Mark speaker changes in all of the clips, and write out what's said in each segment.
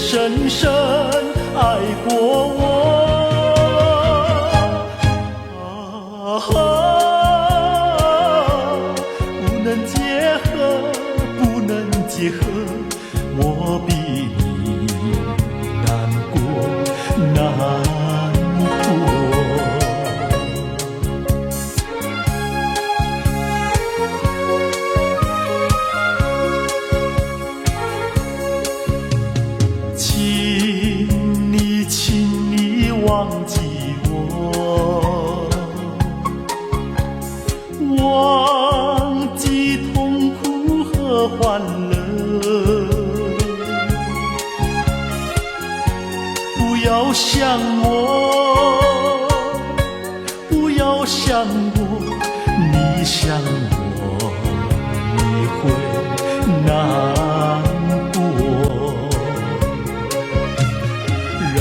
Speaker 1: 深深爱过我。不能结合，不能结合，我比你难过，难过。请你忘记我，忘记痛苦和欢乐，不要想我，不要想我，你想我你会难过。让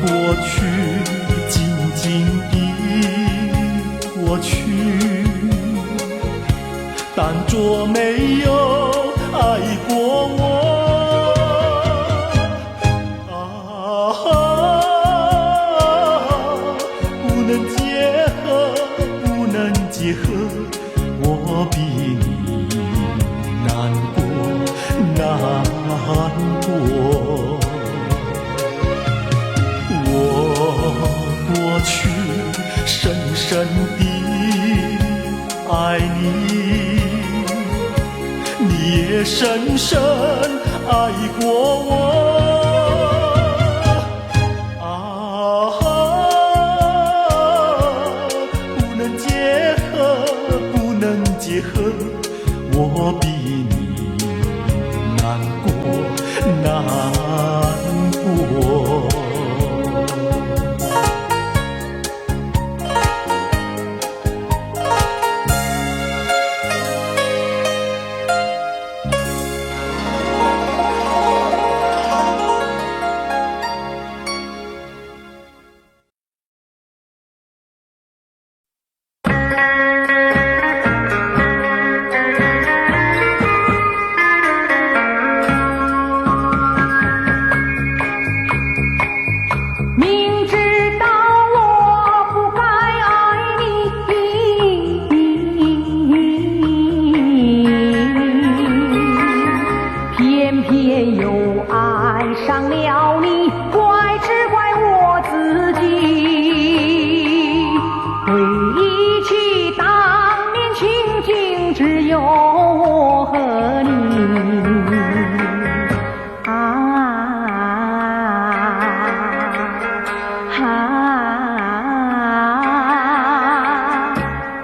Speaker 1: 过去静静地过去，当作没有爱过我。不能结合，不能结合，我比你难过，难过。我过去深深地爱你，你也深深爱过我。不能结合，不能结合，我比你难过，难过。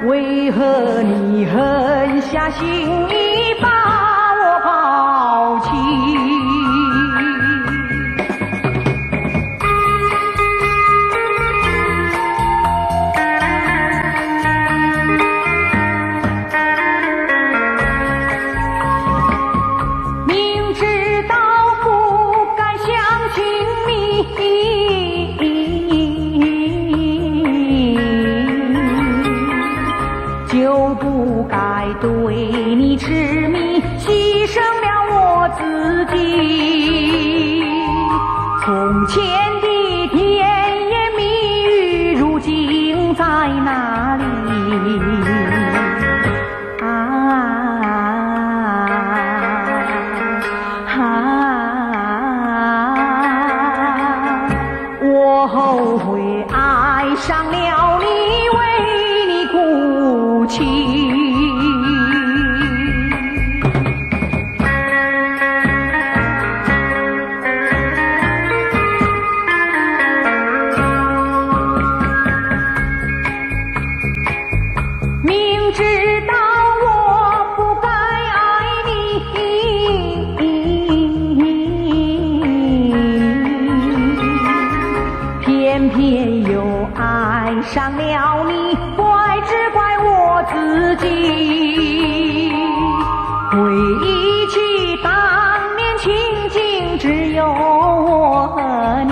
Speaker 2: 为何你狠下心意把我抛弃？明知道不敢相信你，就不该对你痴迷，牺牲了我自己。从前的甜言蜜语，如今在哪里？我后悔爱上了你，为你哭泣。明知道我不该爱你，偏偏又爱上了你，怪只怪我自己。回忆起当年情景，只有我和你。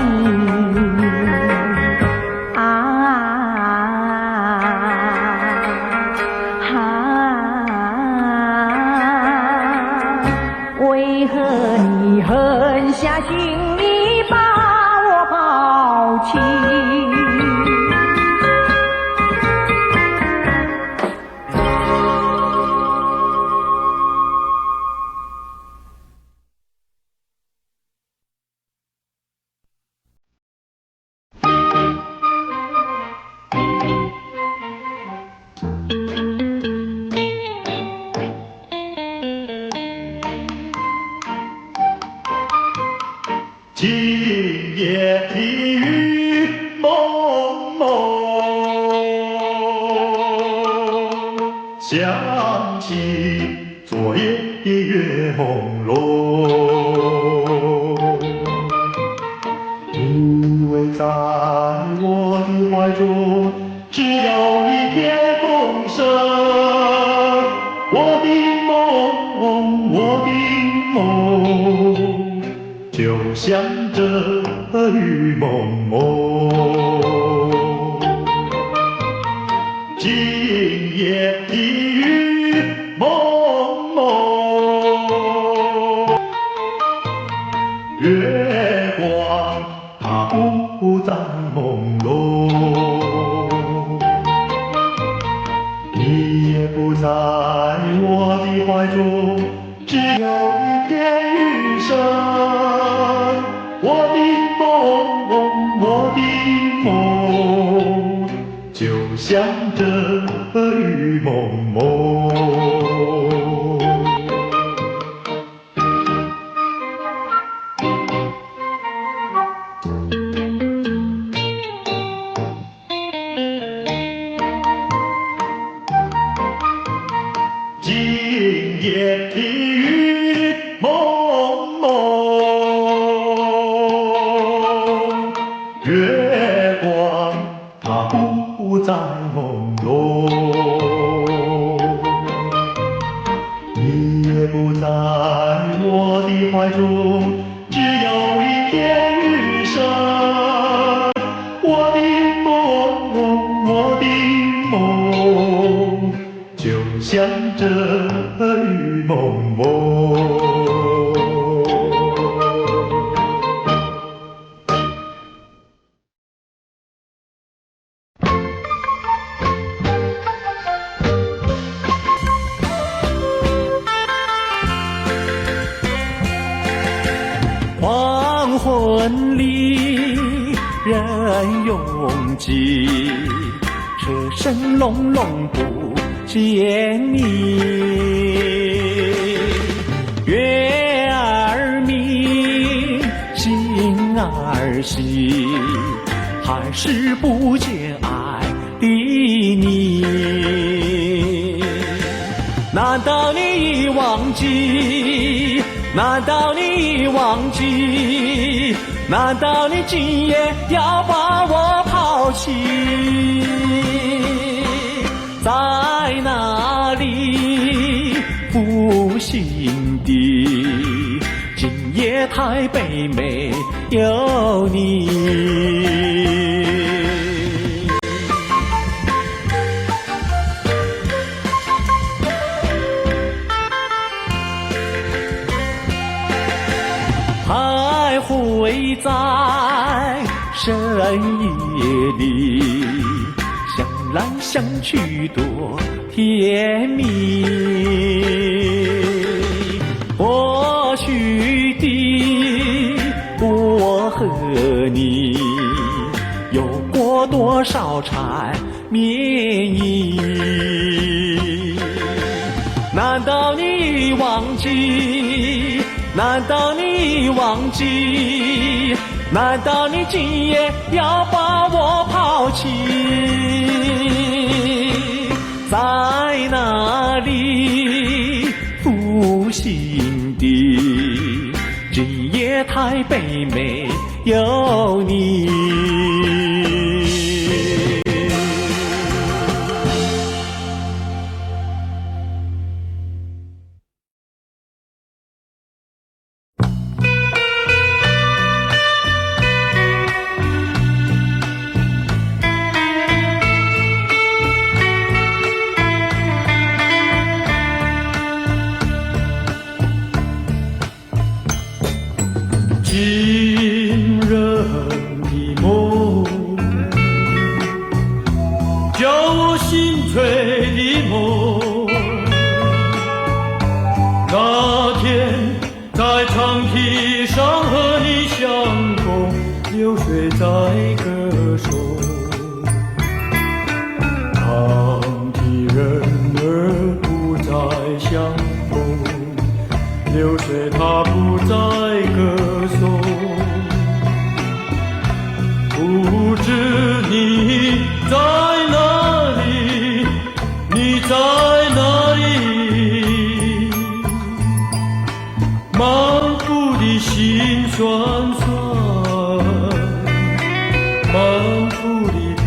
Speaker 2: 为何你狠下心意把我抛弃。
Speaker 1: 今夜的雨蒙蒙，想起昨夜的月朦胧。因为在我的怀中只有一片风声，我的梦，我的梦，就像这雨蒙蒙。今夜的雨蒙蒙，月光它不再朦胧，你也不在我的怀中，只有一片雨声。我的梦，我的梦，就像这雨蒙蒙。今夜的雨蒙蒙，月光它不再朦胧，你也不在我的怀中，只有一片雨声。我的梦，我的梦，就像这雨蒙蒙。黄昏里人拥挤，车声隆隆不见你。月儿明，星儿稀，还是不见爱的你。难道你已忘记？难道你已忘记？难道你今夜要把我抛弃？在哪里，负心地？今夜台北没有你。还会在深夜里想来想去多甜蜜。过去的我和你有过多少缠绵意？难道你忘记？难道你忘记？难道你今夜要把我抛弃？在哪里，负心地？今夜台北没有你。情人的梦，叫我心碎的梦。那天在长堤上和你相逢，流水在歌颂。长堤人儿不再相逢，流水它不再歌颂。不知你在哪里，你在哪里？满腹的心酸酸，满腹的悲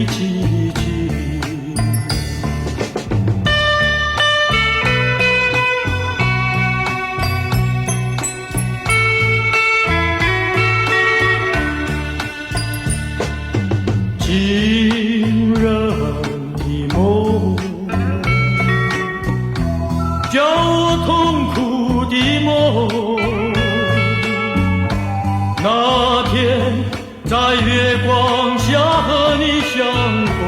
Speaker 1: 戚戚。情人的梦，叫我痛苦的梦。那天在月光下和你相逢，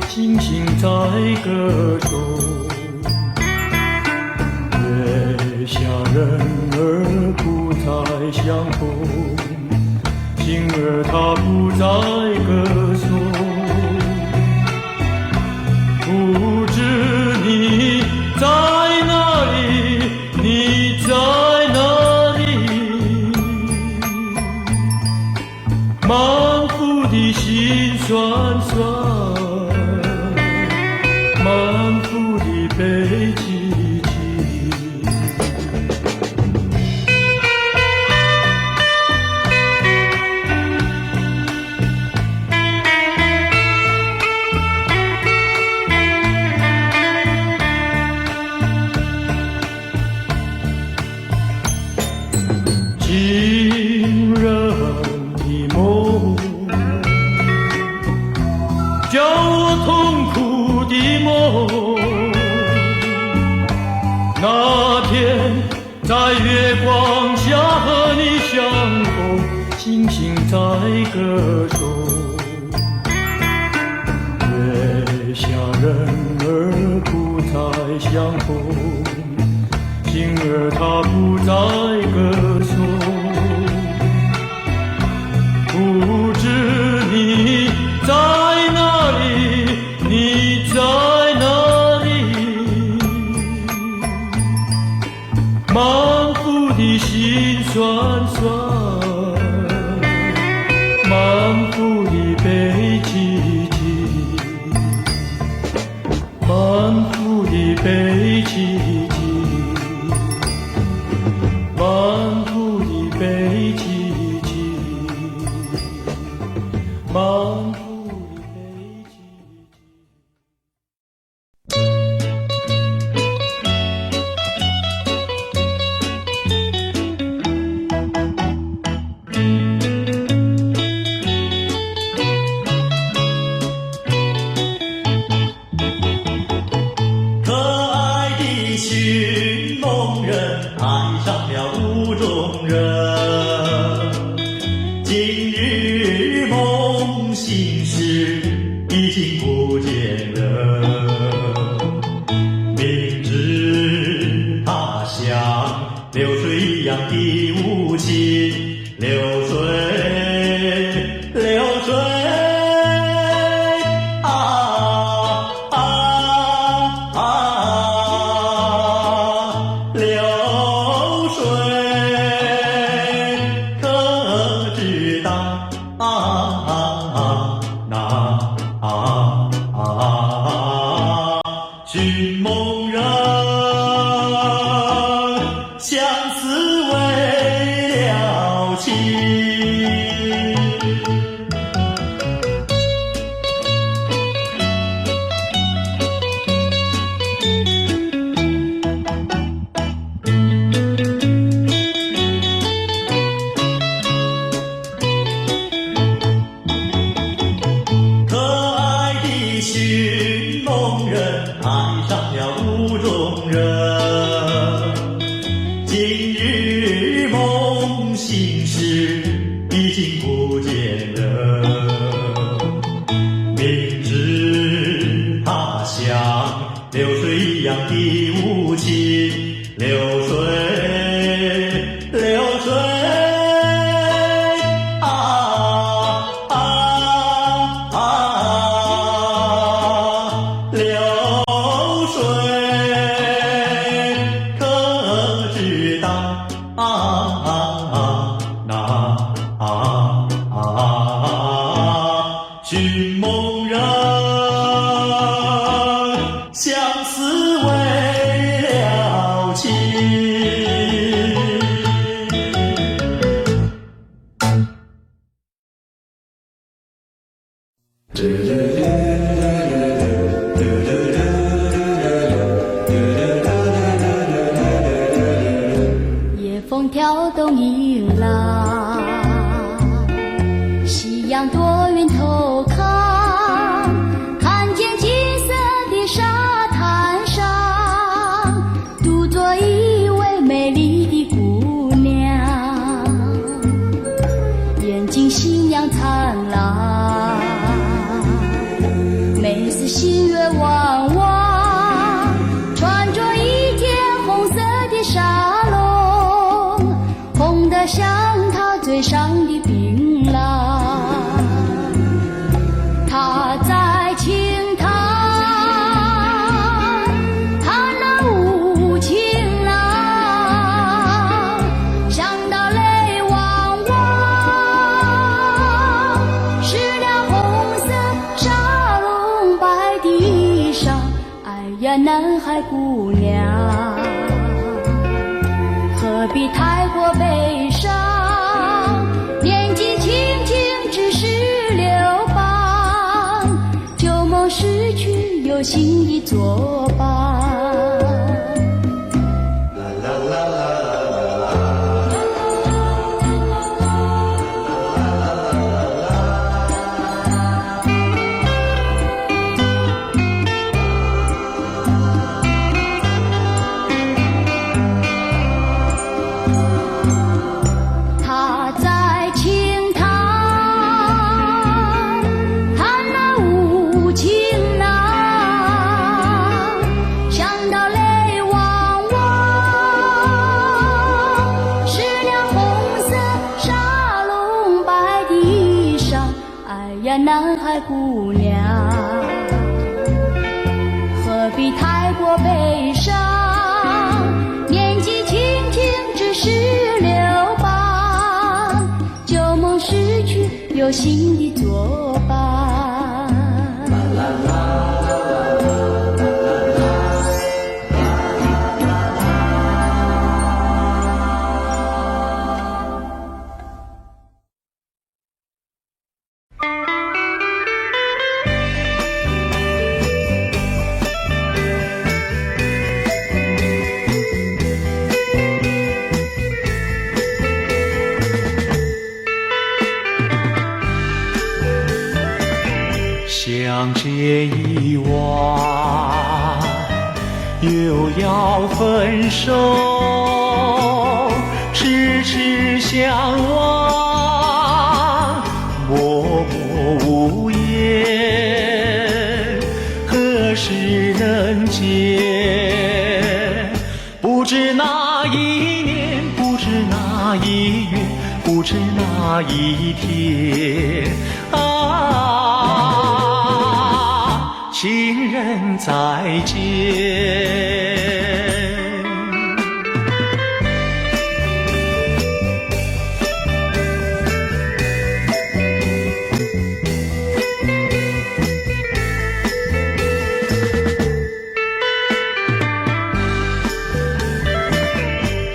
Speaker 1: 星星在歌颂。月下人儿不再相逢，星儿它不再歌颂。不知你在哪里，你在哪里？满腹的心酸酸，满腹的悲戚戚。情人的梦，叫我痛苦的梦。那天在月光下和你相逢，星星在歌颂。月下人儿不再相逢，星儿它不再歌颂。不知你在哪里，你在哪里？满腹的心酸酸，满腹的悲戚戚，满腹的悲戚戚，满腹的悲戚戚，满腹的悲戚戚。
Speaker 3: 可爱的寻梦人爱上了雾中人，今日梦醒时已经不见人。明知他像流水一样的无情，流水，流水。寻梦人，相思为了情。心事已经不见了。明知他乡流水一样的无情，流水，流水。寻梦人，相思为了情。
Speaker 4: 夜风挑动银浪，夕阳多云头看，看见金色的沙滩上，独坐一位美丽的姑娘，眼睛星亮灿烂，眉似新月弯弯，穿着一件红色的纱笼，红得像她嘴上的槟榔。她在轻弹，弹那无情郎，想到泪汪汪。湿了红色纱笼白的衣裳，哎呀，南海姑娘，何必太过悲伤？年纪轻轻只是流邦，旧梦逝去有新的作伴。她在轻弹，弹那无情郎，想到泪汪汪。湿了红色纱笼白的衣裳，哎呀，南海姑娘，何必太过悲伤？年纪轻轻只是流邦，旧梦逝去有新的作伴。
Speaker 1: 相见已晚，又要分手，痴痴相望，默默无言，何时能见？不知哪一年，不知哪一月，不知哪一天啊，情人再见。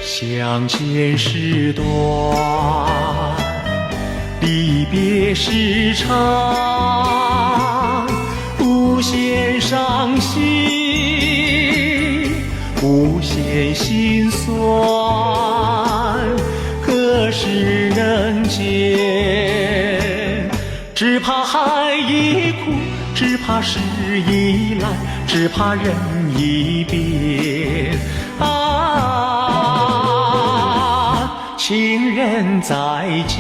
Speaker 1: 相见时短，离别时长，无限伤心，无限心酸，何时能见？只怕海已枯，只怕时已来，只怕人已变啊！情人再见。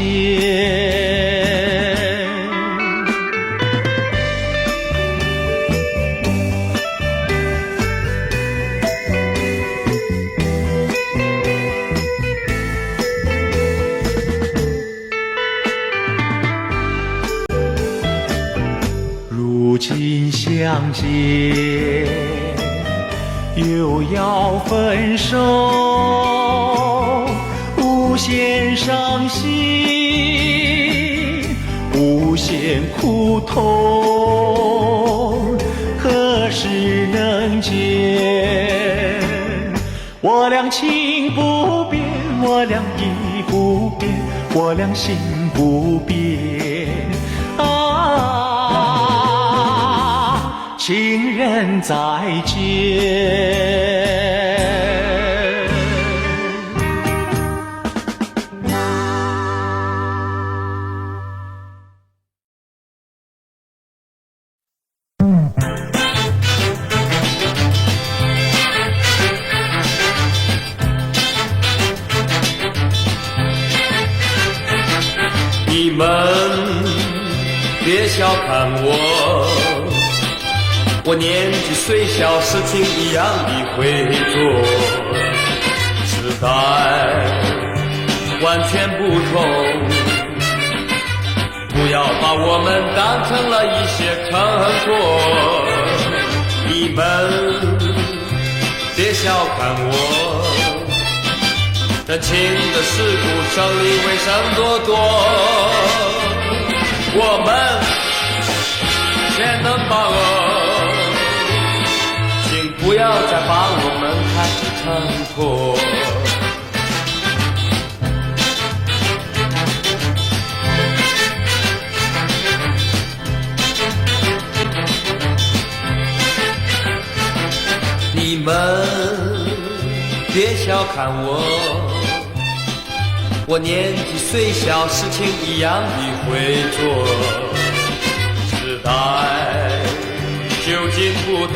Speaker 1: 如今相见，又要分手，无限伤心，无限苦痛，何时能见？我俩情不变，我俩意不变，我俩心不变啊，情人再见。
Speaker 5: 你们别小看我年纪虽小，事情一样的会做，时代完全不同，不要把我们当成了一些成果。你们别小看我，这情的事故胜利为胜多多，我们全能把握，请不要再把我们看成错。你们别小看我年纪虽小，事情一样的会做，时代究竟不同，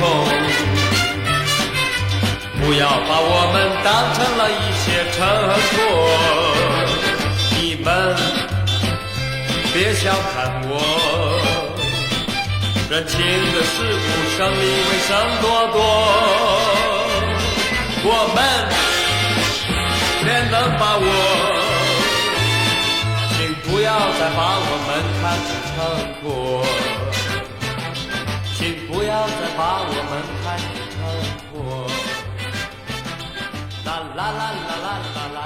Speaker 5: 不要把我们当成了一些成果。你们别小看我，人情的世故胜利为胜多多，我们全能把握，请不要再把我们看成过，请不要再把我们看成过。啦啦啦啦啦啦啦啦啦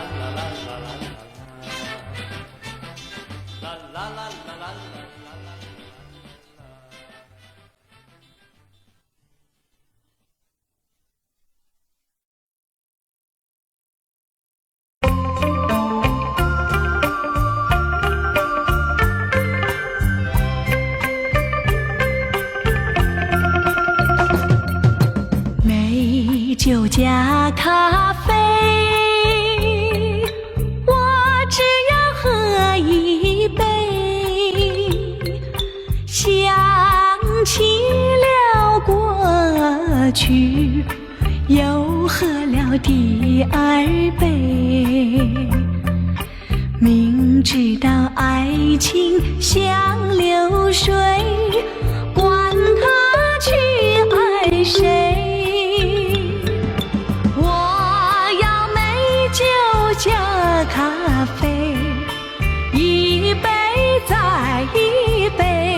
Speaker 5: 啦啦啦啦啦啦。
Speaker 2: 酒加咖啡，我只要喝一杯，想起了过去，又喝了第二杯，明知道爱情像流水，管他去爱谁，加咖啡，一杯再一杯。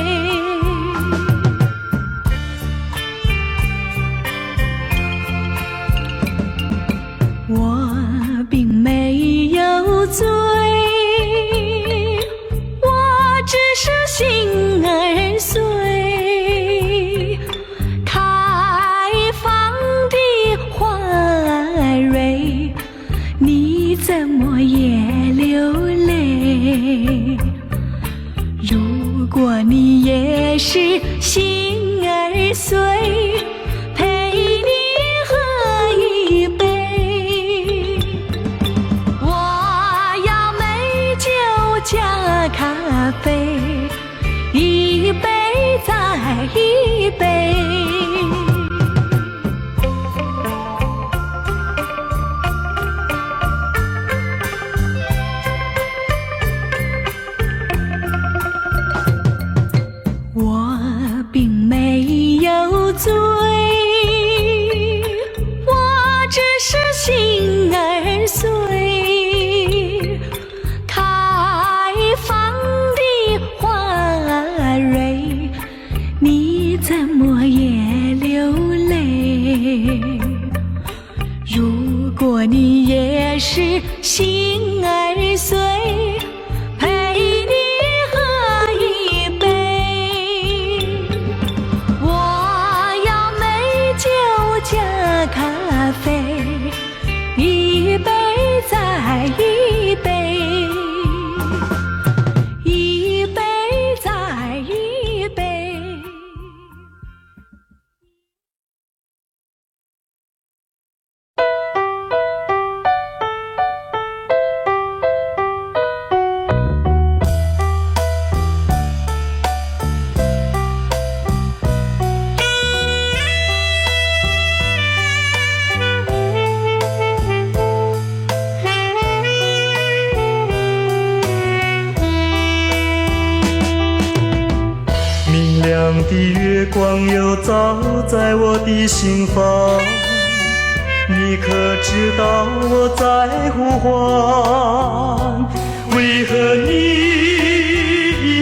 Speaker 2: 我并没有醉，我只是心儿碎，开放的花蕊，你怎么也流泪？如果你也是心儿碎，陪你喝一杯。我要美酒加咖啡，一杯再一杯。
Speaker 3: 的月光又照在我的心房，你可知道我在呼唤？为何你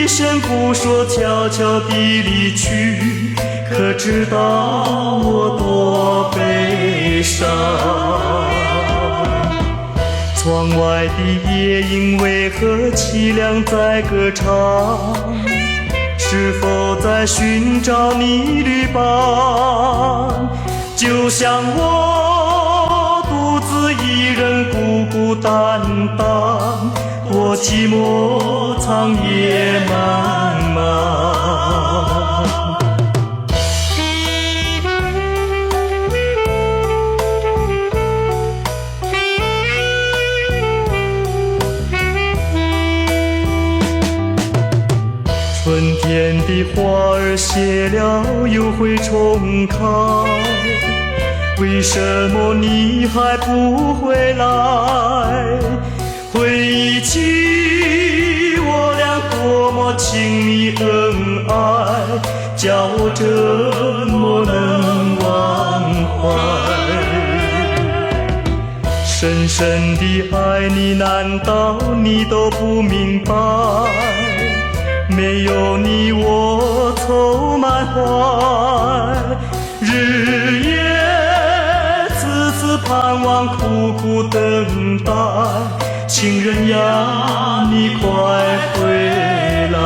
Speaker 3: 一声不说，悄悄地离去？可知道我多悲伤？窗外的夜莺为何凄凉在歌唱？是否在寻找你旅伴？就像我独自一人孤孤单单，我寂寞长夜漫漫。春天的花儿谢了又会重开，为什么你还不回来？回忆起我俩多么亲密恩爱，叫我怎么能忘怀？深深的爱你，难道你都不明白？没有你我愁满怀，日夜次次盼望，苦苦等待，情人呀，你快回来。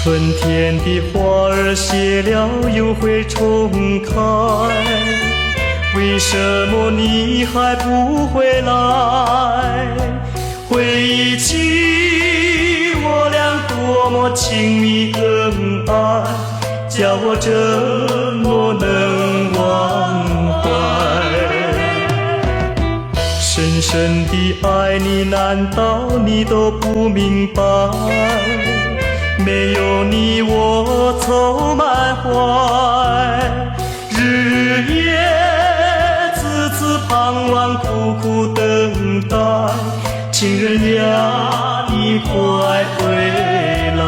Speaker 3: 春天的花儿谢了又会重开，为什么你还不回来？回忆起我俩多么亲密恩爱，叫我怎么能忘怀？深深的爱你，难道你都不明白？没有你我愁满怀，日夜次次盼望，苦苦等待，情人呀，你快回来。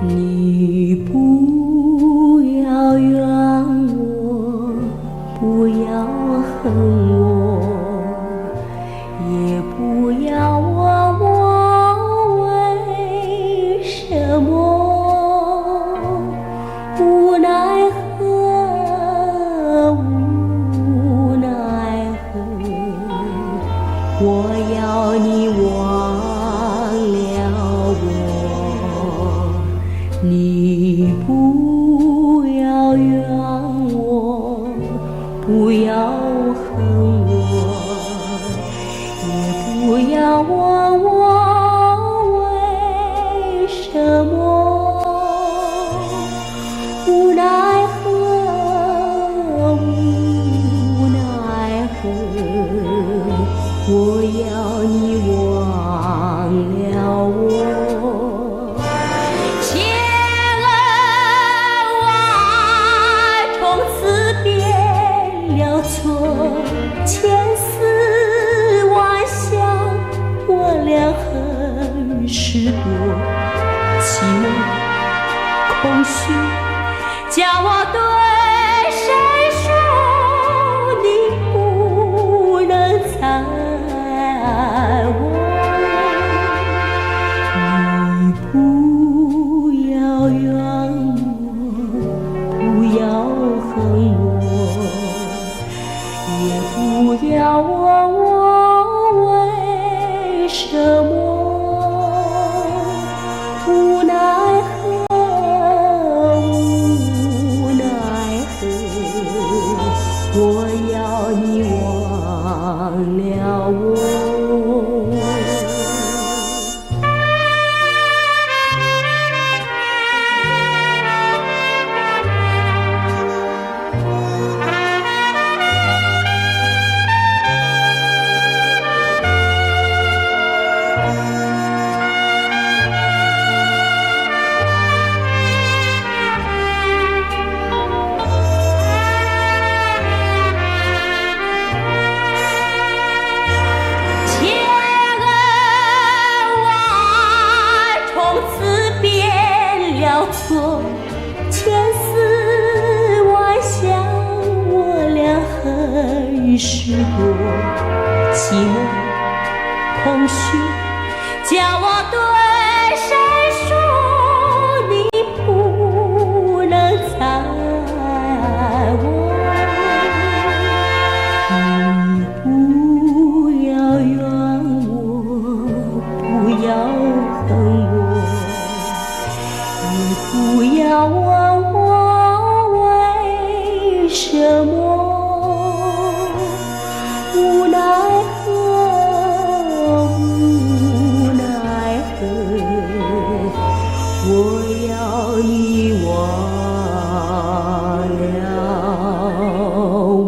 Speaker 4: 你不要怨我，不要恨我，也不要问我为什么，无奈何，无奈何，我要你忘了我。你不要怨我，不要恨我，也不要问我为什么，无奈何，无奈何，我要你忘了我。千丝万想，我俩很是多寂寞空虚，叫我对谁说你不能再爱我？你不要怨我，不要恨我，也不要问我为
Speaker 2: 我要你忘了我。
Speaker 4: 千丝万象，我俩很是多寂寞空虚，叫我对谁说你不能睬我，你不要怨我，不要恨我。不要问我为什么，无奈何，无奈何，我要你忘了我。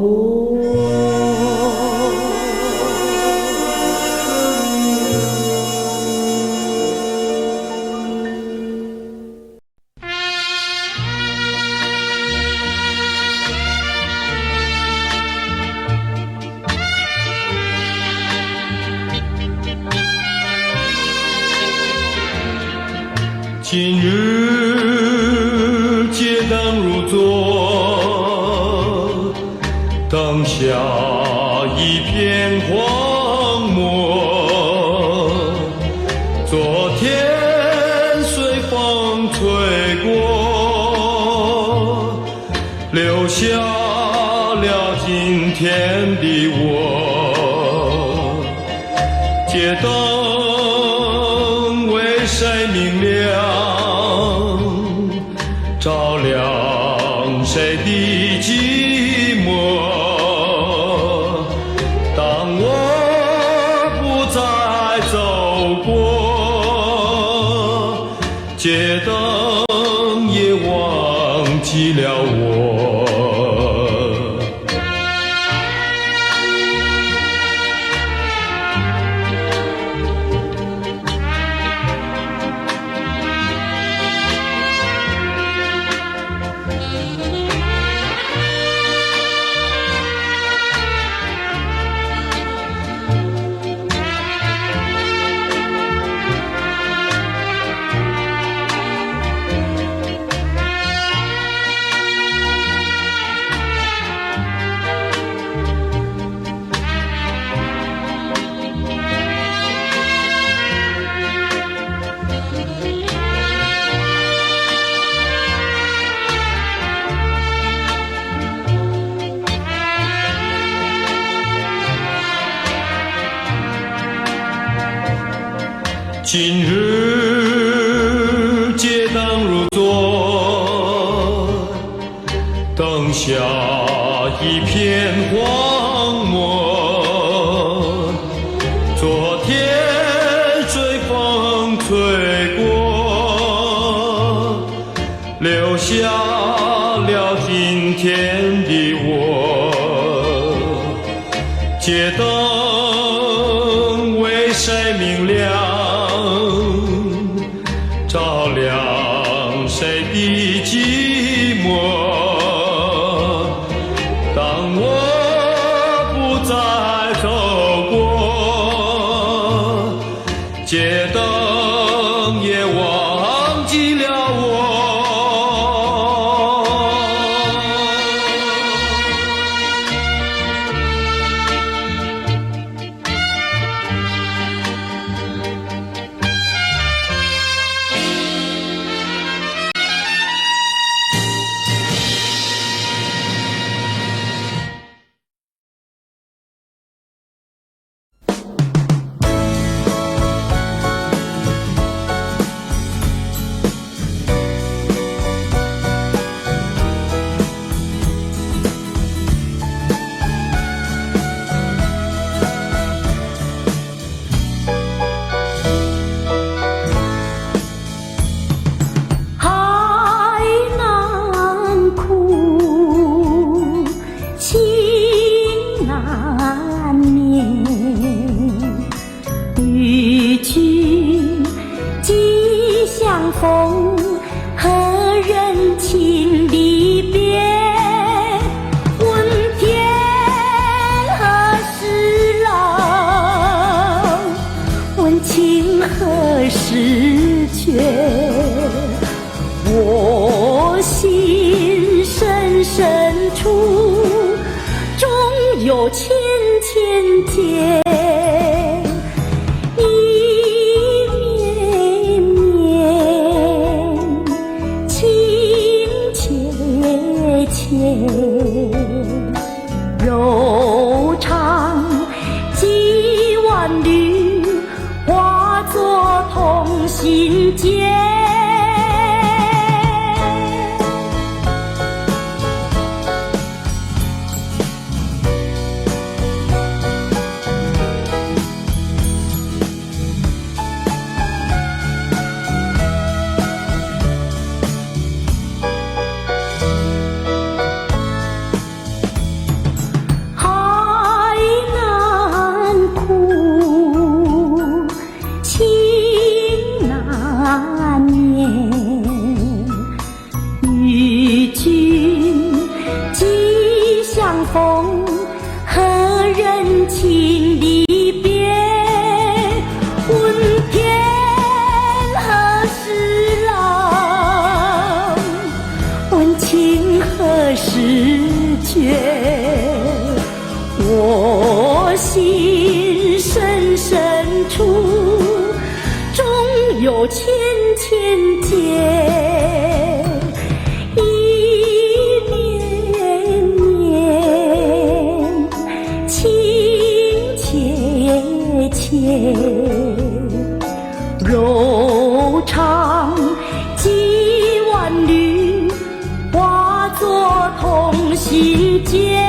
Speaker 1: 今日街灯如昨，灯下一片荒漠。昨天随风吹过，留下了今天的我。街灯为谁明亮？照亮谁的寂寞？当我不再走过，街灯也忘记了我。今日街灯如昨，灯下一片荒漠。昨天随风吹过，留下了今天的我。街灯为谁明亮？照亮谁的寂寞？当我不再
Speaker 6: 有千千结，一绵绵，情切切，柔肠几万缕，化作同心结。风何人情离别？问天何时老？问情何时绝？我心深深处，终有千千结。柔肠几万缕，化作同心结。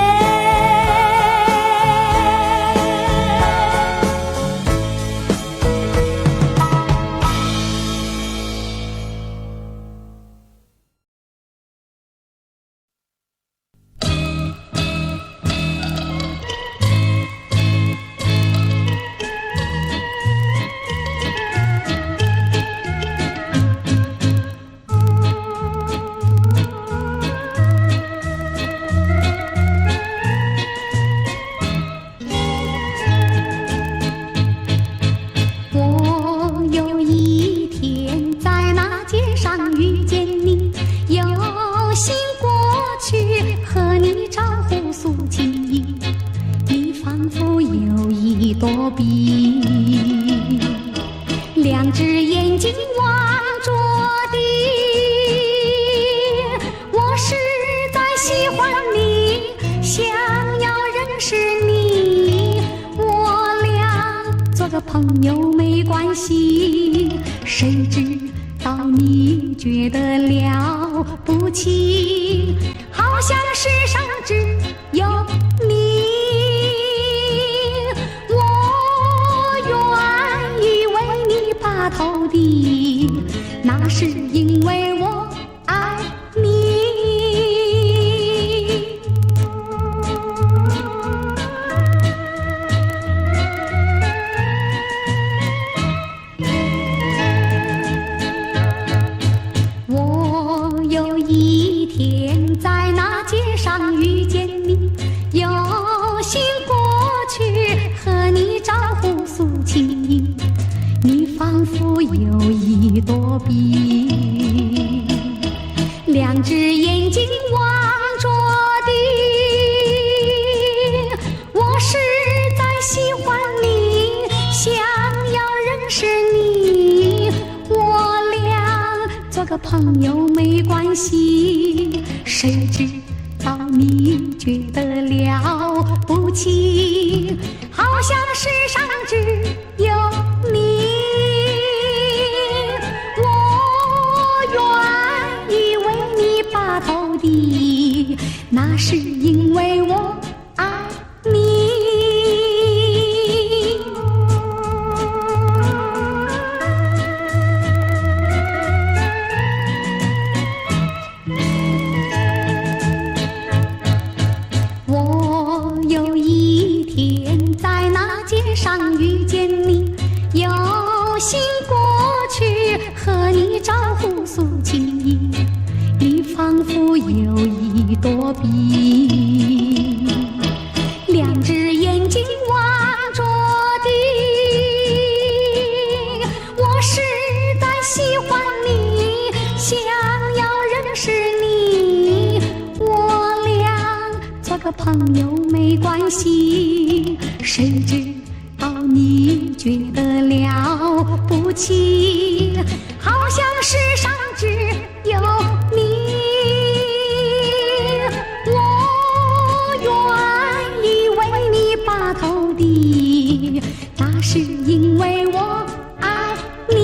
Speaker 6: 躲避，两只眼睛望着地，我实在喜欢你，想要认识你，我俩做个朋友没关系，谁知道你觉得了不起，好像世上只有你。头地，那是因为我爱你。我有一天在那街上遇见你，有心过去和你招呼诉情意。你仿佛有一朵笔，两只眼睛望着地，我实在喜欢你，想要认识你，我俩做个朋友没关系，谁知道你觉得了不起，好像世上只有你。头地，那是因为我爱你。我有一天在那街上遇见你，有心过去和你招呼诉情意。你仿佛有一朵笔，两只眼睛望着地，我实在喜欢你，想要认识你，我俩做个个朋友没关系，谁知道你觉得了不起，好像世上只有你。我愿意为你把头低，那是因为我爱你。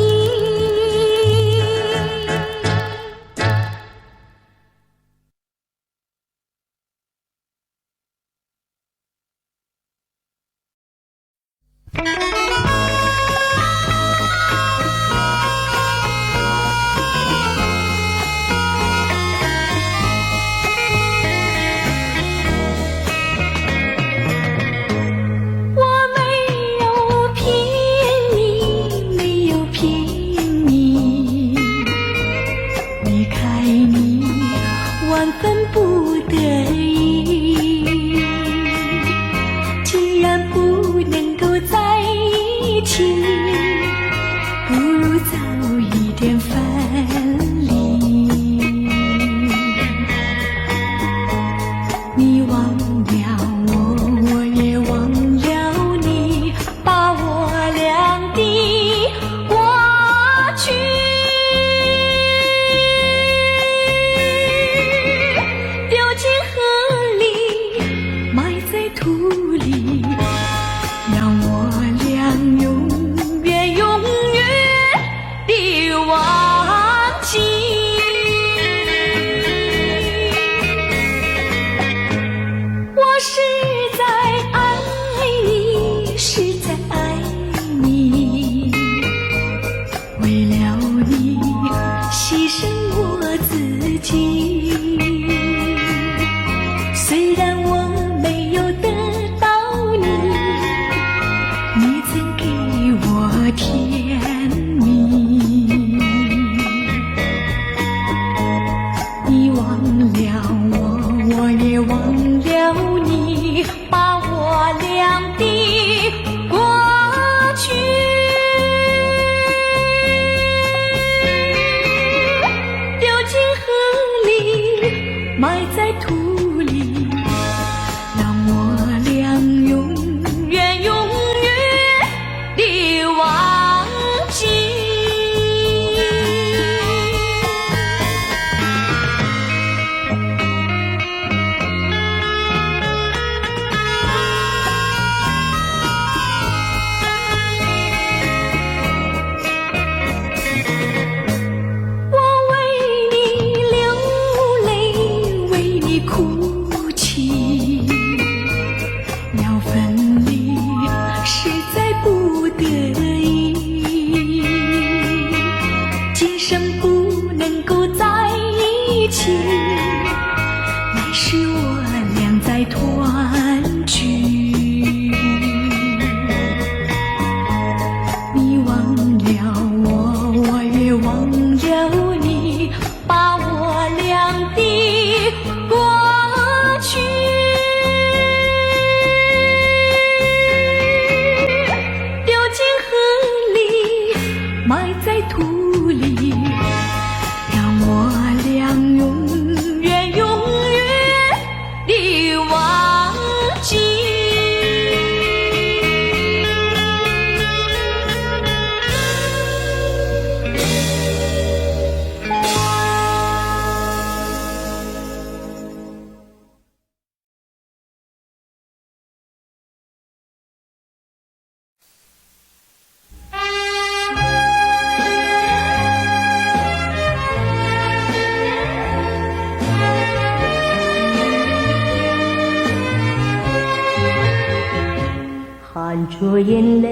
Speaker 2: 含着眼泪，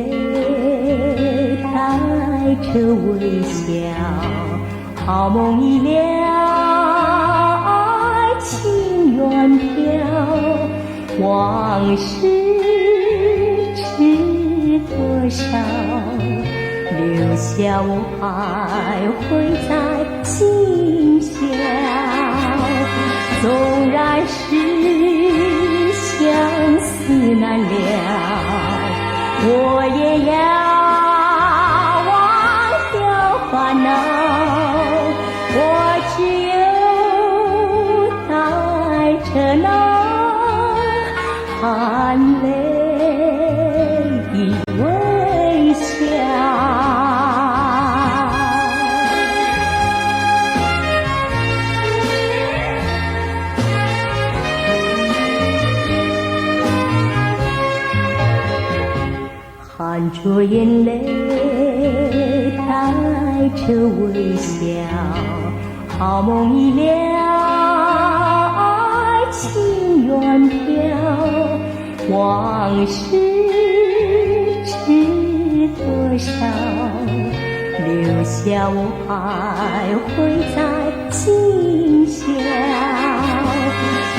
Speaker 2: 带着微笑，好梦已了，爱情远飘，往事知多少，留下我徘徊在今宵。纵然是相思难了，我也要忘掉烦恼，我只有带着那着眼泪，带着微笑，好梦已了，爱情远飘，往事知多少，留下我徘徊在今宵。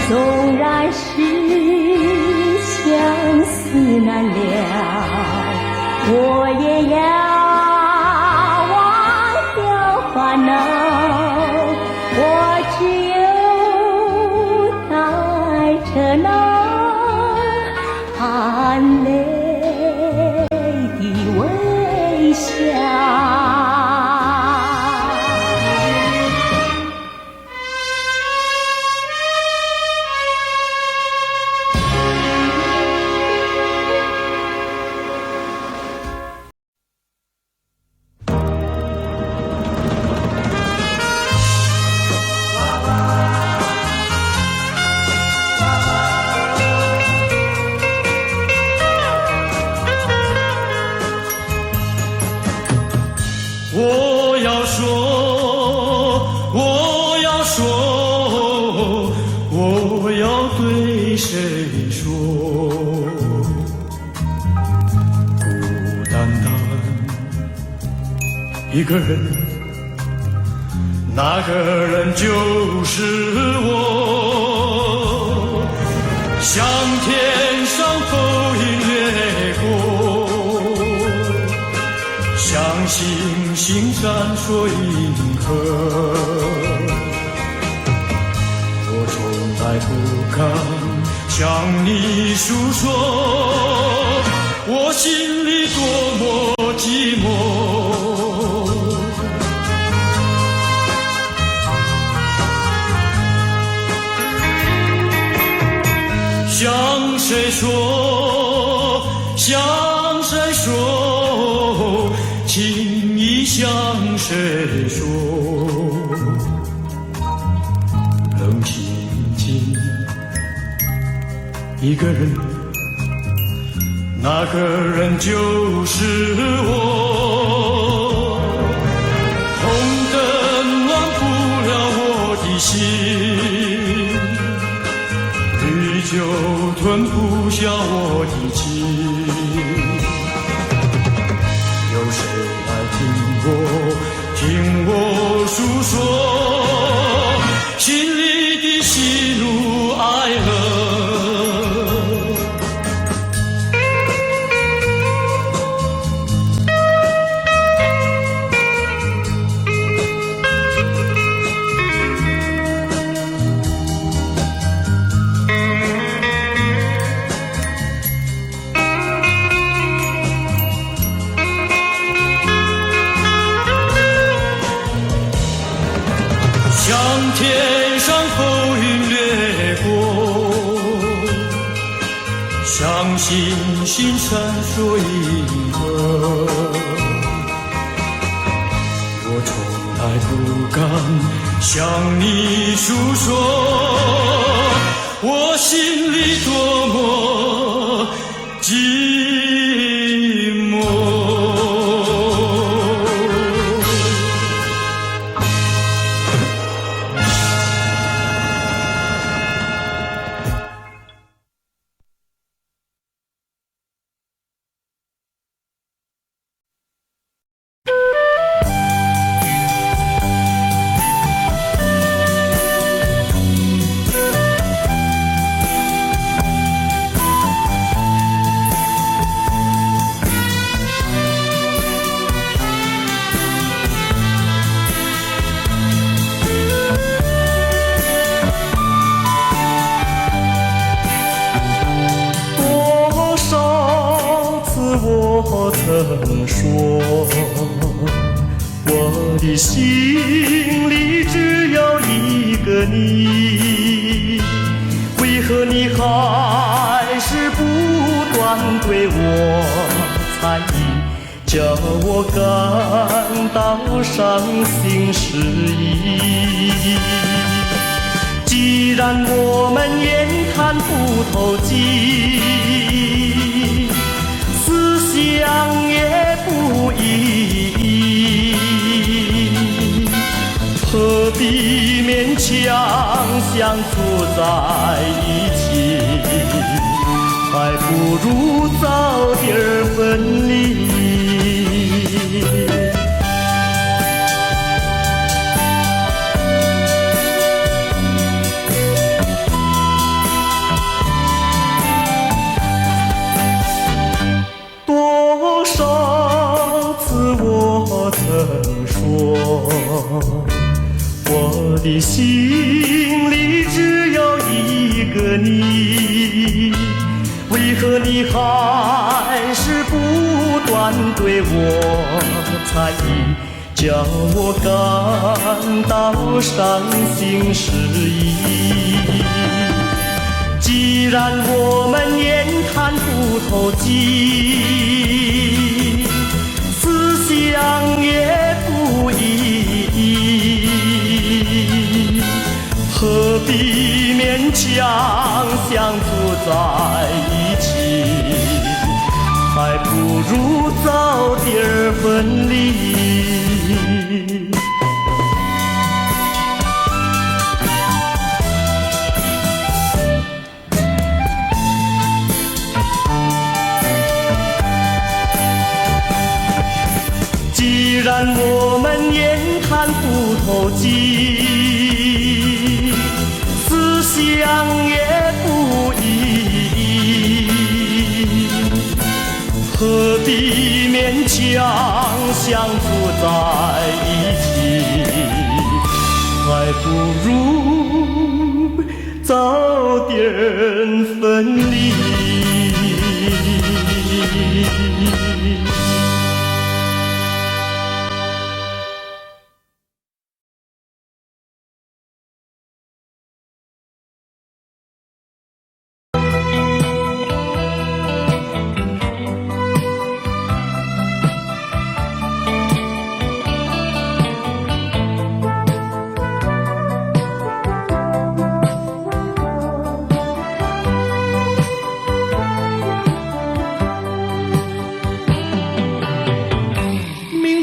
Speaker 2: 纵然是相思难了，我也要忘掉烦恼，我只有带着那含泪的微笑。
Speaker 3: 我要说，我要说，我要对谁说？孤单单一个人，那个人就是我。像天上浮云掠过，像星星闪烁银河，我从来不敢向你诉说，我心里多么寂寞。向谁说？向谁说？情意向谁说？冷清静一个人，那个人就是我。红灯暖不了我的心，绿酒吞不下我的情。有谁听我诉说心里的喜怒哀乐。像天上浮云掠过，像星星闪烁银河。我从来不敢向你诉说，我心里多么寂寞。我曾说，我的心里只有一个你，为何你还是不断对我猜疑，叫我感到伤心失意？既然我们言谈不投机，思想相处在一起，还不如早点分离。多少次我曾说，我的心里只有一个你，为何你还是不断对我猜疑，叫我感到伤心失意。既然我们言谈不投机，思想也不一意，何必勉强相处在一起，还不如早点分离。既然我们言谈不投机，思想也不一意，何必勉强相处在一起，还不如早点分离。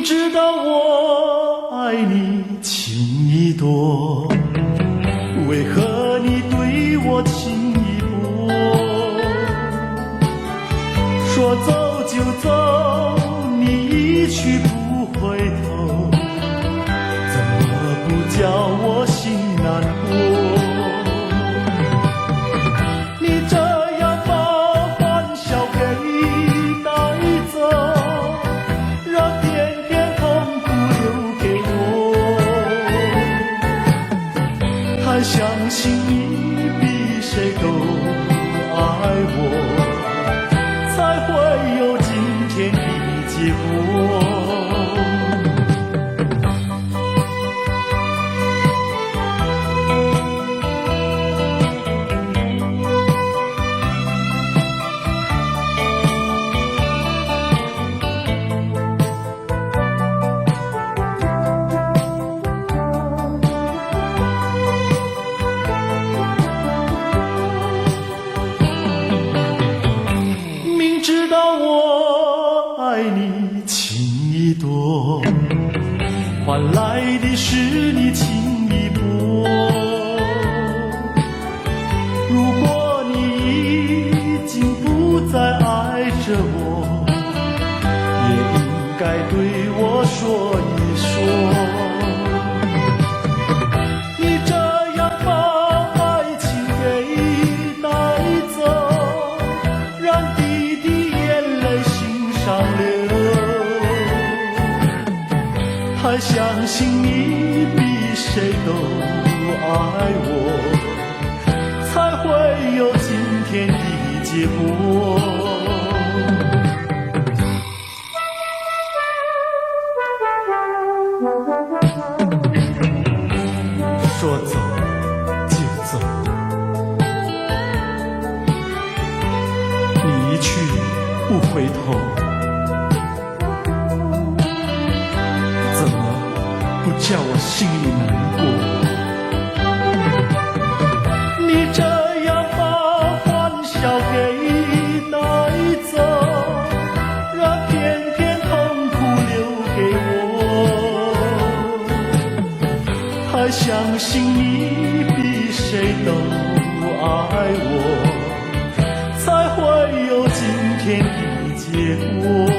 Speaker 3: 知道我爱你情意多，为何你对我情意薄？说走就走，你一去不回头，怎么不叫我心难过？你这样把欢笑给带走，相信你比谁都爱我，才会有今天的结果。知道我爱你情意多，换来的是你情意薄。如果你已经不再爱着我，也应该对我说一说。你这样把爱情给带走，让上流，还相信你比谁都爱我，才会有今天的结果。说走就走，你一去不回头，不叫我心里难过。你这样把欢笑给带走，让片片痛苦留给我，还相信你比谁
Speaker 1: 都爱我，才会有今天的结果。